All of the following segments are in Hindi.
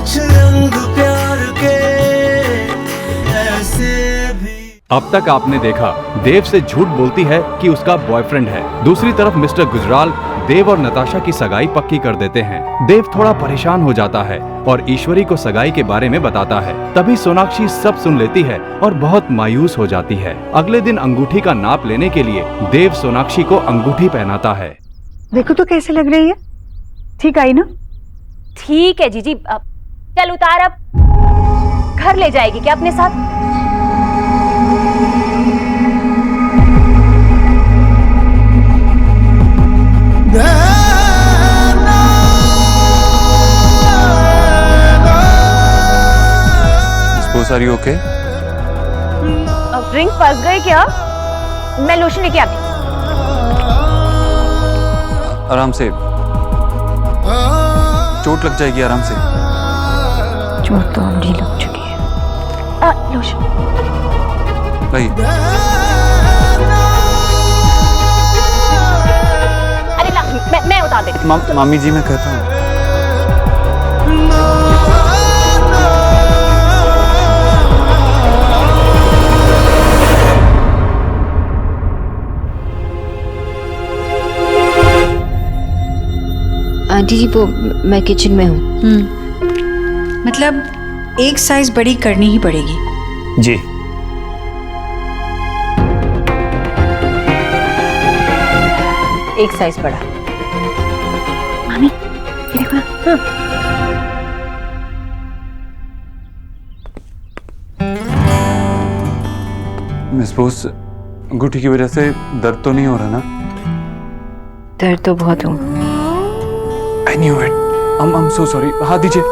कुछ रंग प्यार के ऐसे भी। अब तक आपने देखा देव से झूठ बोलती है कि उसका बॉयफ्रेंड है। दूसरी तरफ मिस्टर गुजराल देव और नताशा की सगाई पक्की कर देते हैं। देव थोड़ा परेशान हो जाता है और ईश्वरी को सगाई के बारे में बताता है। तभी सोनाक्षी सब सुन लेती है और बहुत मायूस हो जाती है। अगले दिन अंगूठी का नाप लेने के लिए देव सोनाक्षी को अंगूठी पहनाता है। देखो तो कैसे लग रही है, ठीक आई ना? ठीक है जीजी, चल उतार, अब घर ले जाएगी क्या अपने साथ? Are you okay? ड्रिंक फंस गए क्या? मैं लोशन लेके आती। आराम से, चोट लग जाएगी, आराम से। चोट तो मुझे लग चुकी है। लोशन भाई। अरे ला, मैं उतार देती। मामी जी मैं कहता हूँ। आंटी जी वो मैं किचन में हूँ। मतलब एक साइज बड़ी करनी ही पड़ेगी। जी। एक साइज बड़ा। मामी देखो ना। मैं सपोज अंगूठी की वजह से दर्द तो नहीं हो रहा ना? दर्द तो बहुत हूँ। I knew it. I'm so sorry. हाथ दीजिए।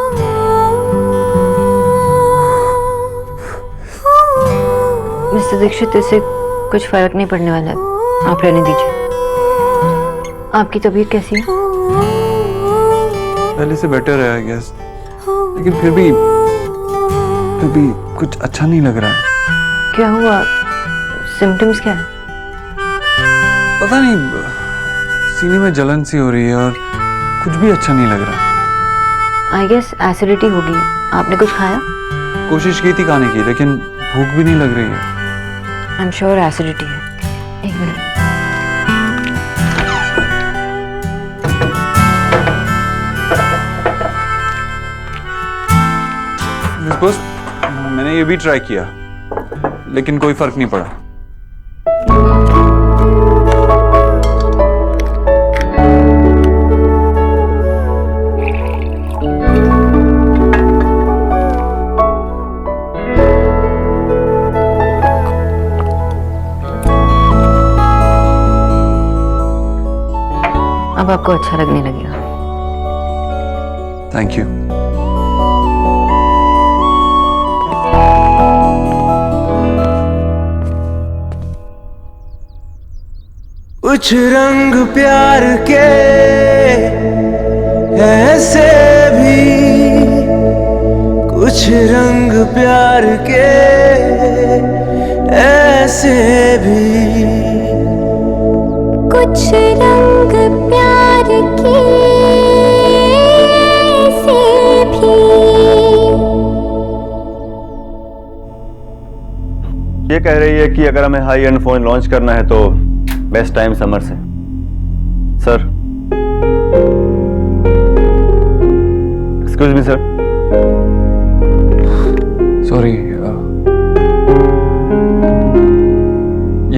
मिस्टर दीक्षित, इससे कुछ फर्क नहीं पड़ने वाला है, आप रहने दीजिए। आपकी तबीयत कैसी है? पहले से बेटर है आई गेस, लेकिन फिर भी कुछ अच्छा नहीं लग रहा है। क्या हुआ? सिम्टम्स क्या है? पता नहीं, सीने में जलन सी हो रही है और कुछ भी अच्छा नहीं लग रहा। आई गेस एसिडिटी होगी। आपने कुछ खाया? कोशिश की थी खाने की, लेकिन भूख भी नहीं लग रही है। आई एम श्योर एसिडिटी है। एक मिनट। बस मैंने ये भी ट्राई किया, लेकिन कोई फर्क नहीं पड़ा। अब आपको अच्छा लगने लगेगा। Thank you. कुछ रंग प्यार के ऐसे भी, कुछ रंग प्यार के ऐसे भी, कुछ रंग प्यार के ऐसे भी। ये कह रही है कि अगर हमें हाई एंड फोन लॉन्च करना है तो बेस्ट टाइम समर से। Sir, excuse me sir. Sorry,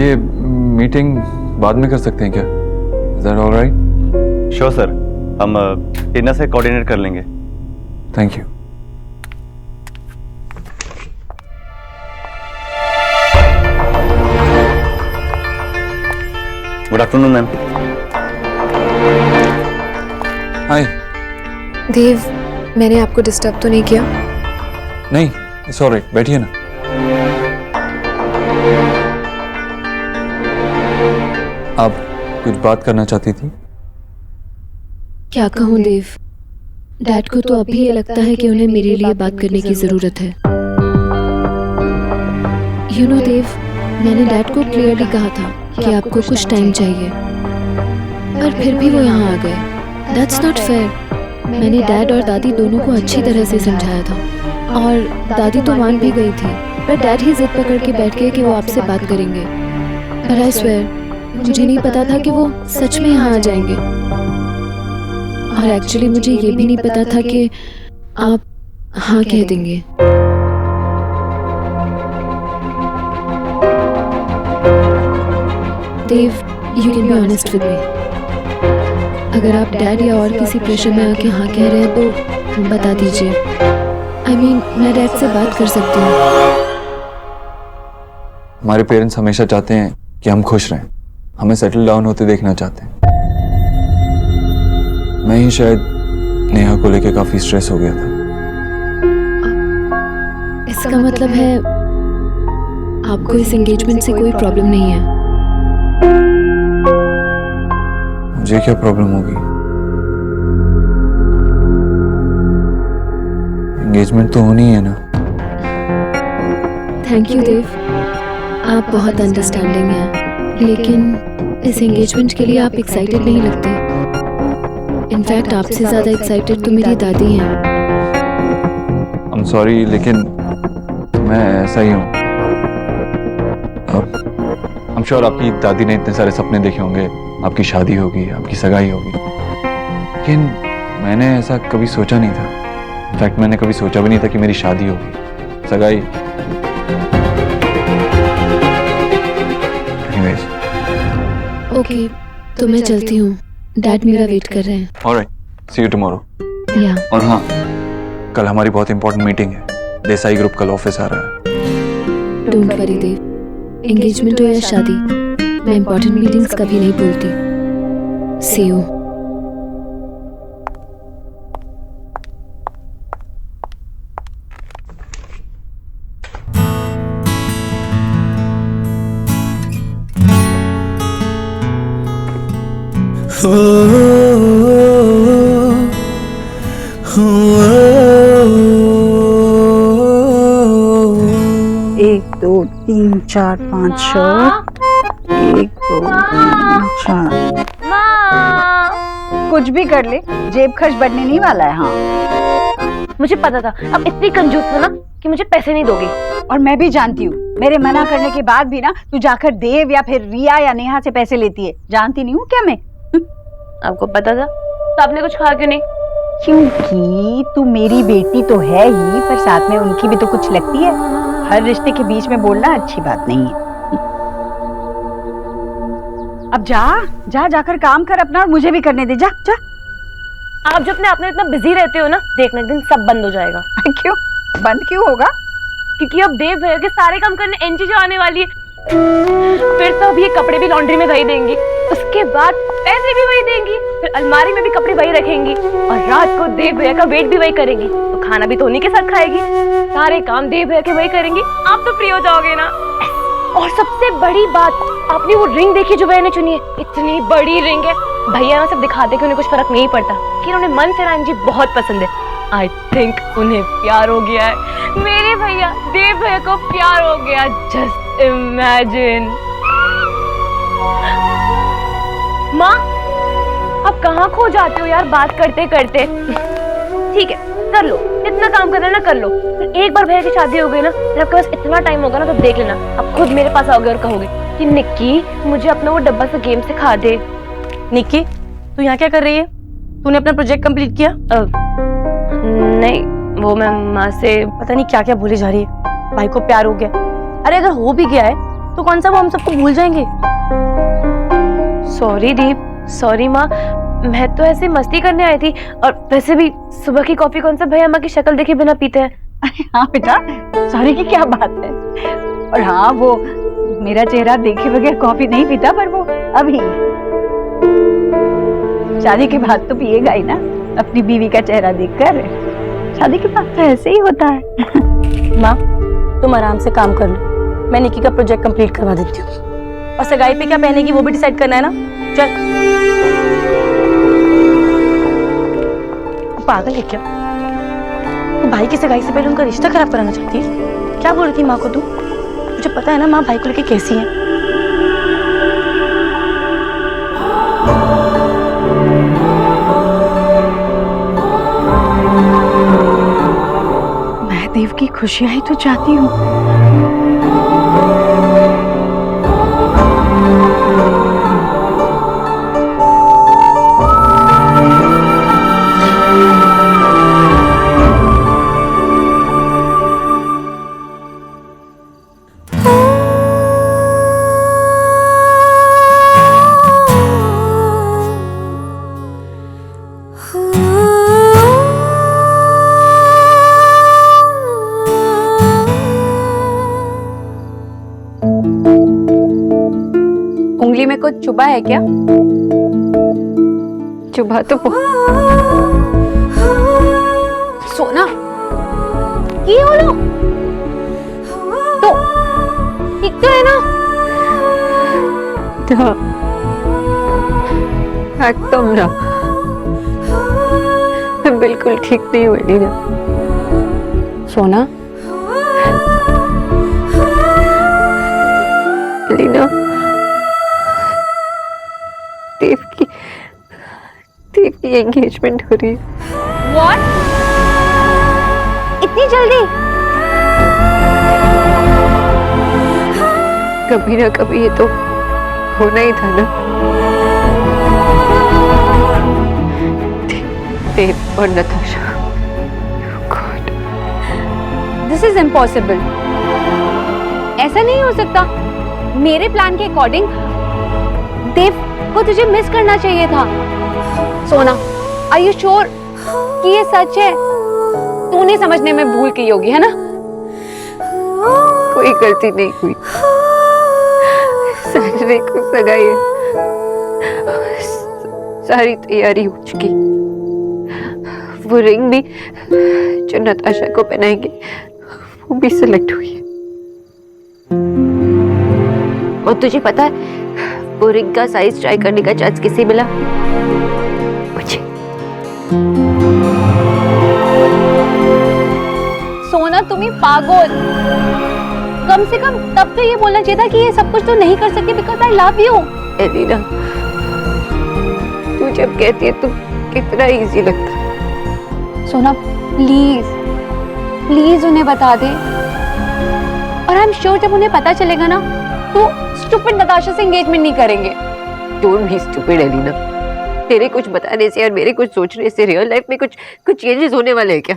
ये मीटिंग बाद में कर सकते हैं क्या? Is that all right? Sure sir, हम टीना से कोऑर्डिनेट कर लेंगे। Thank you. Good afternoon ma'am. Hi. Dev, मैंने आपको डिस्टर्ब तो नहीं किया? नहीं, इट्स ऑलराइट, बैठिए ना। आप कुछ बात करना चाहती थी? क्या कहूँ देव, डैड को तो अभी ये लगता है कि उन्हें मेरे लिए बात करने की जरूरत है। यू नो देव, मैंने डैड को क्लियरली कहा था कि आपको कुछ टाइम चाहिए, पर फिर भी वो यहाँ आ गए। That's not fair. मैंने डैड और दादी दोनों को अच्छी तरह से समझाया था और दादी तो मान भी गई थी, पर डैड ही जिद पकड़ के बैठ गए कि वो आपसे बात करेंगे। पर आई स्वेयर मुझे नहीं पता था कि वो सच में यहाँ आ जाएंगे। और एक्चुअली मुझे ये भी नहीं पता था कि आप हाँ कह देंगे। Dev, you can be honest with me. अगर आप डैड या और किसी प्रेशर में आके हाँ कह रहे हैं तो बता दीजिए। I mean, मैं डैड से बात कर सकती हूँ। हमारे पेरेंट्स हमेशा चाहते हैं कि हम खुश रहें, हमें सेटल डाउन होते देखना चाहते हैं। मैं ही शायद नेहा को लेके काफी स्ट्रेस हो गया था। इसका मतलब है आपको इस एंगेजमेंट से कोई प्रॉब्लम नहीं है? मुझे क्या प्रॉब्लम होगी? एंगेजमेंट तो होनी है ना। थैंक यू देव, आप बहुत अंडरस्टैंडिंग हैं, लेकिन इस एंगेजमेंट के लिए आप एक्साइटेड नहीं लगते। इनफैक्ट आपसे ज़्यादा एक्साइटेड तो मेरी दादी हैं। I'm sorry, लेकिन मैं ऐसा ही हूँ। I'm sure आपकी दादी ने इतने सारे सपने देखे होंगे, आपकी शादी होगी, आपकी सगाई होगी, लेकिन मैंने ऐसा कभी सोचा नहीं था। इनफैक्ट मैंने कभी सोचा भी नहीं था कि मेरी शादी होगी, सगाई। Anyways, ओके, तो मैं चलती हूँ, डैड मेरा वेट कर रहे हैं। alright, see you tomorrow. या और हाँ, कल हमारी बहुत इंपॉर्टेंट मीटिंग है। देसाई ग्रुप कल ऑफिस आ रहा है। डोंट वरी देव, एंगेजमेंट हो या शादी, मैं इंपॉर्टेंट मीटिंग्स कभी नहीं भूलती। सी यू। एक दो तीन चार पाँच छः, एक दो तीन चार। कुछ भी कर ले, जेब खर्च बढ़ने नहीं वाला है। हाँ, मुझे पता था अब इतनी कंजूस हो ना कि मुझे पैसे नहीं दोगी। और मैं भी जानती हूँ, मेरे मना करने के बाद भी ना तू जाकर देव या फिर रिया या नेहा से पैसे लेती है। जानती नहीं हूँ क्या मैं? आपको पता था तो आपने कुछ कहा क्यों नहीं? क्योंकि तू मेरी बेटी तो है ही, पर साथ में उनकी भी तो कुछ लगती है। हर रिश्ते के बीच में बोलना अच्छी बात नहीं है। अब जाकर काम कर अपना, और मुझे भी करने दे। जा। आप जो अपने आप में इतना बिजी रहते हो ना, देखना एक दिन सब बंद हो जाएगा। क्यों बंद क्यों होगा? क्योंकि अब देव भैया के सारे काम करने एनजी जो आने वाली है। फिर तो अब ये कपड़े भी लॉन्ड्री में वही देंगी, उसके बाद पैसे भी वही देंगी, फिर अलमारी में भी कपड़े वही रखेंगी, और रात को देव भैया का वेट भी वही करेंगी, तो खाना भी तो उन्हीं के साथ खाएगी। सारे काम देव भैया के वही करेंगी। आप तो फ्री हो जाओगे ना। और सबसे बड़ी बात, आपने वो रिंग देखी जो भैया ने चुनी है? इतनी बड़ी रिंग है। भैया ना सब दिखाते कि उन्हें कुछ फर्क नहीं पड़ता, कि उन्हें मन से रानी जी बहुत पसंद है। आई थिंक उन्हें प्यार हो गया है। मेरे भैया देव भैया को प्यार हो गया। Just imagine. माँ, आप कहाँ खो जाते हो यार बात करते करते? ठीक है, कर लो, इतना काम करना ना कर लो। फिर एक बार भैया की शादी हो गई ना, फिर आपके पास इतना टाइम होगा ना, तो देख लेना आप खुद मेरे पास आओगे और कहोगे कि निक्की मुझे अपना वो डब्बा से गेम सिखा दे। निक्की, तू यहाँ क्या कर रही है? तूने अपना प्रोजेक्ट कंप्लीट किया? नहीं, वो मैं माँ से पता नहीं क्या क्या बोली जा रही है। भाई को प्यार हो गया। अरे अगर हो भी गया है तो कौन सा वो हम सबको भूल जाएंगे। सॉरी दीप, सॉरी माँ, मैं तो ऐसे मस्ती करने आई थी। और वैसे भी सुबह की कॉफी कौन सा भैया माँ की शक्ल देखे बिना पीते हैं? अरे हाँ बेटा, सॉरी की क्या बात है। और हाँ, वो मेरा चेहरा देखे बगैर कॉफी नहीं पीता, पर वो अभी शादी के बाद तो पिएगा ही ना, अपनी बीवी का चेहरा देखकर। शादी के बाद तो ऐसे ही होता है। माँ, तुम आराम से काम कर लो, मैं निक्की का प्रोजेक्ट कंप्लीट करवा देती हूँ। और सगाई पे क्या पहनेगी वो भी डिसाइड करना है ना। चल। पागल है क्या? तू भाई की सगाई से पहले उनका रिश्ता खराब कराना चाहती है? क्या बोल रही थी माँ को तू? मुझे पता है ना माँ भाई को लेके कैसी है। देव की खुशियां ही तो चाहती हूँ। उंगली में कुछ चुभा है क्या? चुभा तो सोना की हो लो तो ठीक तो है ना? एकदम ना, मैं बिल्कुल ठीक नहीं हुई लीना। सोना लीना, देव की एंगेजमेंट हो रही है। What? इतनी जल्दी? कभी ना कभी ये तो होना ही था ना। देव और Natasha. God. This is impossible. ऐसा नहीं हो सकता। मेरे प्लान के अकॉर्डिंग देव को तुझे मिस करना चाहिए था। सोना, are you sure कि ये सच है? तूने समझने में भूल की होगी, है ना? कोई गलती नहीं हुई, सैटरडे को सगाई है, सारी तैयारी हो चुकी। वो रिंग भी जो नताशा को पहनाएंगे वो भी सिलेक्ट हुई है। और तुझे पता है वो रिंग का साइज ट्राई करने का चांस किसे मिला? मुझे। सोना तुम ही पागल। कम से कम तब तो ये बोलना चाहिए था कि ये सब कुछ तो नहीं कर सकती because I love you. Elina, तू जब कहती है तो कितना इजी लगता है। सोना प्लीज प्लीज उन्हें बता दे। और आई एम श्योर जब उन्हें पता चलेगा ना तो स्टूपिड नताशा से एंगेजमेंट नहीं करेंगे। Don't be stupid Elina. तेरे कुछ बताने से और मेरे कुछ सोचने से रियल लाइफ में कुछ चेंजेस होने वाले हैं क्या?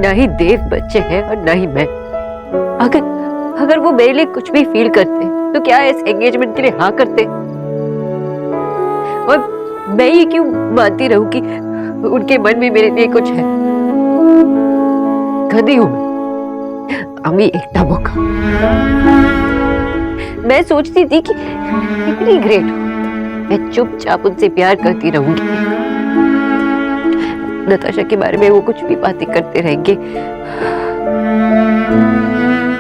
ना ही देव बच्चे हैं और ना ही मैं। अगर वो मेरे लिए कुछ भी फील करते तो क्या इस एंगेजमेंट के लिए हाँ करते? और मैं ये क्यों मानती रहूं कि उनके मन में मेरे लिए कुछ है? गधी हूं मैं, एक मौका। मैं सोचती थी कि कितनी ग्रेट हूं, मैं चुपचाप उनसे प्यार करती रहूंगी। नताशा के बारे में वो कुछ भी बातें करते रहेंगे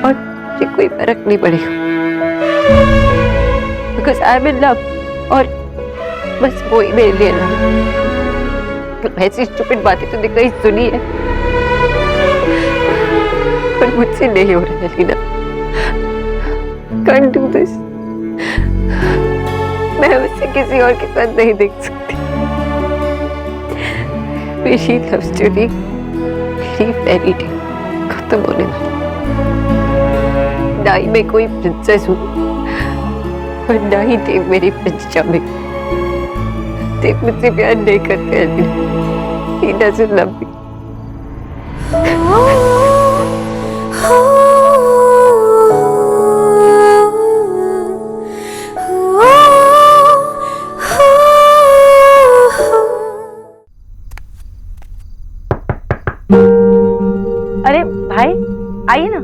और मुझे कोई फर्क नहीं पड़ेगा because I am in love. और बस वो ही मेरे लिए लव। ऐसी स्टूपिड बातें तो कहीं सुनी है पर मुझसे नहीं हो रहा है लीना। Can't do this. मैं उसे किसी और के साथ नहीं देख सकती। मेरी लव स्टोरी मेरी फेरी टेल खत्म होने वाली। ना ही मैं कोई प्रिंसेस हूँ और ना ही देव मेरी प्रिंस चार्मिंग। देव मुझसे प्यार नहीं करते हैं। He doesn't love me. अरे भाई आइए ना।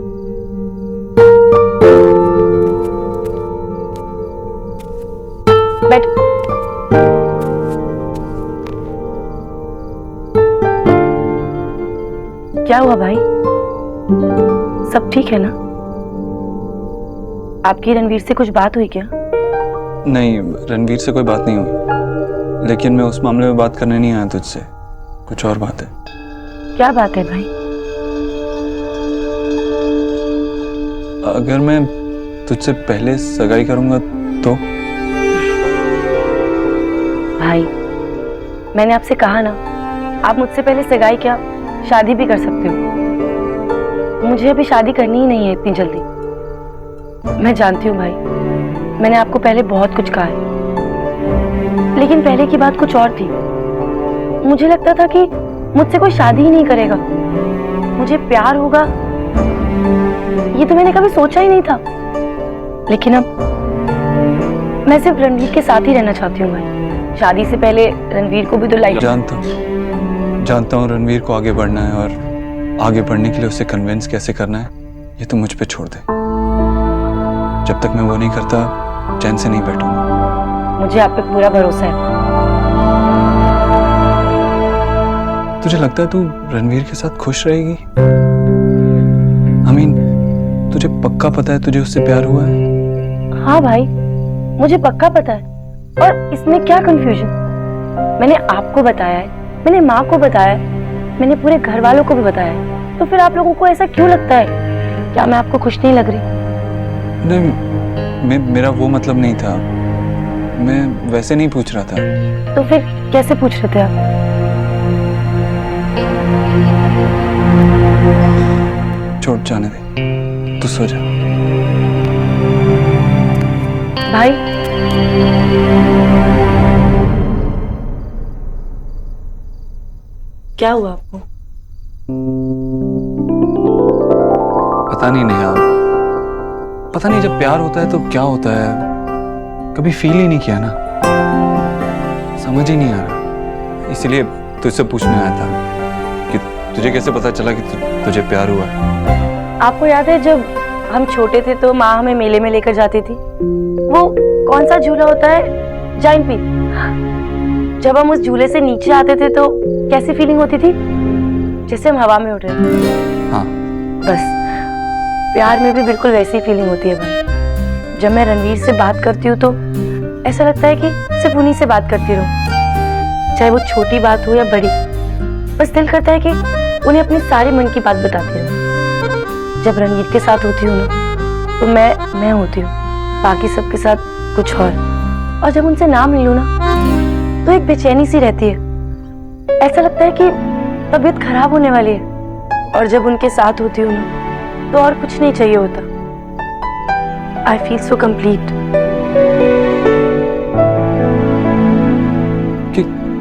बैठ। क्या हुआ भाई? सब ठीक है ना? आपकी रणवीर से कुछ बात हुई क्या? नहीं, रणवीर से कोई बात नहीं हुई, लेकिन मैं उस मामले में बात करने नहीं आया तुझसे। कुछ और बात है। क्या बात है भाई? अगर मैं तुझसे पहले सगाई करूंगा तो? भाई मैंने आपसे कहा ना, आप मुझसे पहले सगाई क्या शादी भी कर सकते हो। मुझे अभी शादी करनी ही नहीं है इतनी जल्दी। मैं जानती हूँ भाई, मैंने आपको पहले बहुत कुछ कहा है, लेकिन पहले की बात कुछ और थी। मुझे लगता था कि मुझसे कोई शादी ही नहीं करेगा, मुझे प्यार होगा, ये तो मैंने कभी सोचा ही नहीं था। लेकिन अब मैं सिर्फ रणवीर के साथ ही रहना चाहती हूँ भाई। शादी से पहले रणवीर को भी तो लाइक। जानता हूँ रणवीर को आगे बढ़ना है, और आगे बढ़ने के लिए उसे कन्विंस कैसे करना है ये तो मुझ पे छोड़ दे। जब तक मैं वो नहीं करता चैन से नहीं बैठूंगा। मुझे आप पे पूरा भरोसा है। तुझे लगता है तू रणवीर के साथ खुश रहेगी? तुझे पक्का पता है तुझे उससे प्यार हुआ है? हाँ भाई, मुझे पक्का पता है, और इसमें क्या कंफ्यूजन। मैंने आपको बताया है, मैंने माँ को बताया है, मैंने पूरे घर वालों को भी बताया है, तो फिर आप लोगों को ऐसा क्यों लगता है? क्या मैं आपको खुश नहीं लग रही? नहीं, मेरा वो मतलब नहीं था, मैं वैसे नहीं पूछ रहा था। तो फिर कैसे पूछ रहे थे आप? छोड़, जाने दे, तू सो जा। भाई क्या हुआ आपको? पता नहीं नेहा, पता नहीं जब प्यार होता है तो क्या होता है, कभी फील ही नहीं किया ना, समझ ही नहीं आ रहा। इसलिए तुझसे पूछने आया था कि तुझे कैसे पता चला कि तुझे प्यार हुआ है। आपको याद है जब हम छोटे थे तो माँ हमें मेले में लेकर जाती थी? वो कौन सा झूला होता है, जाइंट व्हील। जब हम उस झूले से नीचे आते थे तो कैसी फीलिंग होती थी? जैसे हम हवा में उड़ रहे थे। हाँ। बस प्यार में भी बिल्कुल वैसी फीलिंग होती है भाई। जब मैं रणवीर से बात करती हूँ तो ऐसा लगता है कि सिर्फ उन्हीं से बात करती रहूं, चाहे वो छोटी बात हो या बड़ी। बस दिल करता है कि उन्हें अपनी सारी मन की बात बताती रहूं। जब रणवीर के साथ होती हूँ ना तो मैं होती हूँ, बाकी सबके साथ कुछ और जब उनसे ना मिलूं ना तो एक बेचैनी सी रहती है। ऐसा लगता है कि तबीयत खराब होने वाली है, और जब उनके साथ होती हूँ ना तो और कुछ नहीं चाहिए होता। I feel so complete.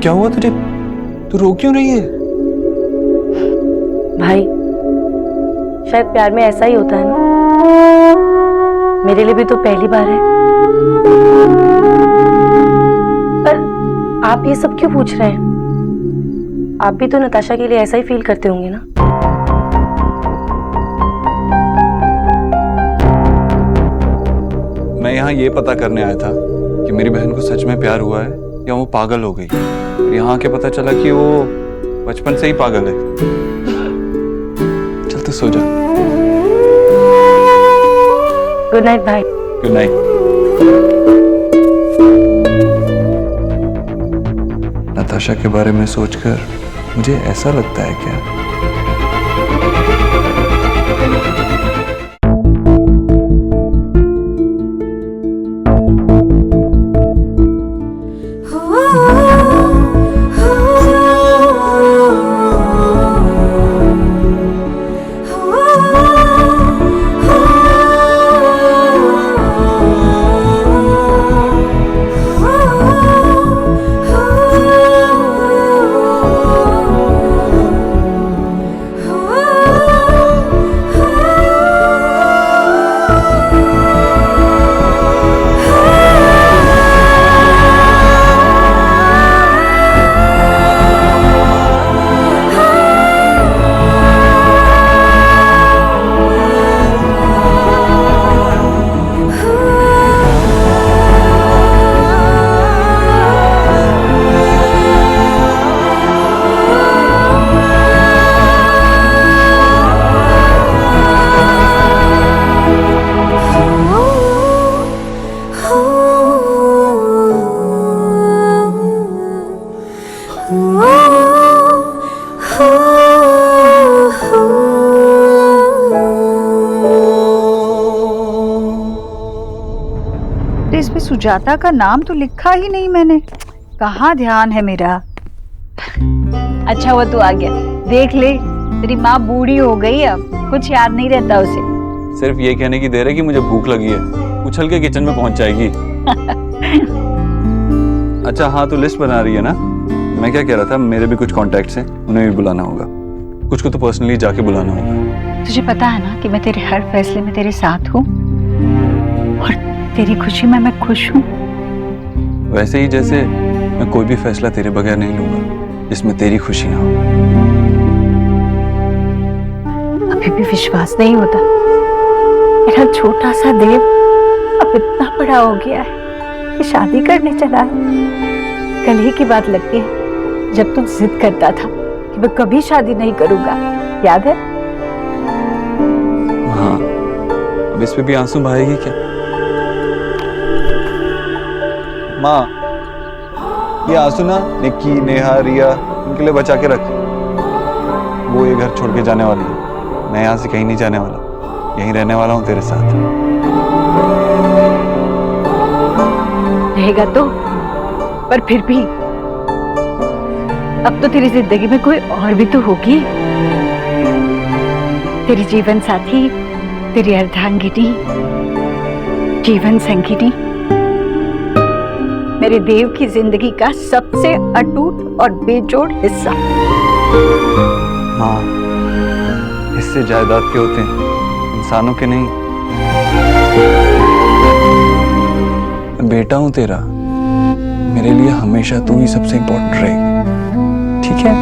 क्या हुआ तुझे? तू रो क्यों रही है? भाई शायद प्यार में ऐसा ही होता है ना, मेरे लिए भी तो पहली बार है। पर आप ये सब क्यों पूछ रहे हैं? आप भी तो नताशा के लिए ऐसा ही फील करते होंगे ना? मैं यहाँ ये पता करने आया था कि मेरी बहन को सच में प्यार हुआ है या वो पागल हो गई। यहाँ आके पता चला कि वो बचपन से ही पागल है। चल तू सो जा। गुड नाइट भाई। Good night. नताशा के बारे में सोचकर मुझे ऐसा लगता है क्या? इसमें सुजाता का नाम तो लिखा ही नहीं मैंने, कहाँ ध्यान है मेरा। अच्छा हुआ तू आ गया, देख ले तेरी माँ बूढ़ी हो गई, अब कुछ याद नहीं रहता उसे। सिर्फ ये कहने की देर है कि मुझे भूख लगी है, उछल के किचन में पहुंच जाएगी। अच्छा हाँ, तो लिस्ट बना रही है ना? मैं क्या कह रहा था, मेरे भी कुछ कॉन्टैक्ट्स हैं, उन्हें भी बुलाना होगा। कुछ को तो पर्सनली जाके बुलाना होगा। तुझे पता है ना कि मैं तेरे हर फैसले में तेरे साथ हूँ और तेरी खुशी में मैं खुश हूँ। वैसे ही जैसे मैं कोई भी फैसला तेरे बगैर नहीं लूंगा जिसमें तेरी खुशी ना हो। अभी भी विश्वास नहीं होता, मेरा छोटा सा देव अब इतना बड़ा हो गया है कि शादी करने चला है। कल ही की बात लगती है जब तुम जिद करता था कि मैं कभी शादी नहीं करूंगा, याद है? हाँ, अब इस पे भी आंसू बहाएगी क्या? माँ, ये आंसू ना निक्की, नेहा, रिया उनके लिए बचा के रख। वो ये घर छोड़ के जाने वाली है, मैं यहाँ से कहीं नहीं जाने वाला, यहीं रहने वाला हूँ तेरे साथ। रहेगा तो, पर फिर भी अब तो तेरी जिंदगी में कोई और भी तो होगी, तेरी जीवन साथी, तेरी अर्धांगिनी, जीवन संगिनी, मेरे देव की जिंदगी का सबसे अटूट और बेजोड़ हिस्सा। हाँ, हिस्से जायदाद के होते हैं, इंसानों के नहीं। मैं बेटा हूं तेरा, मेरे लिए हमेशा तू ही सबसे इम्पोर्टेंट रहेगी, ठीक है?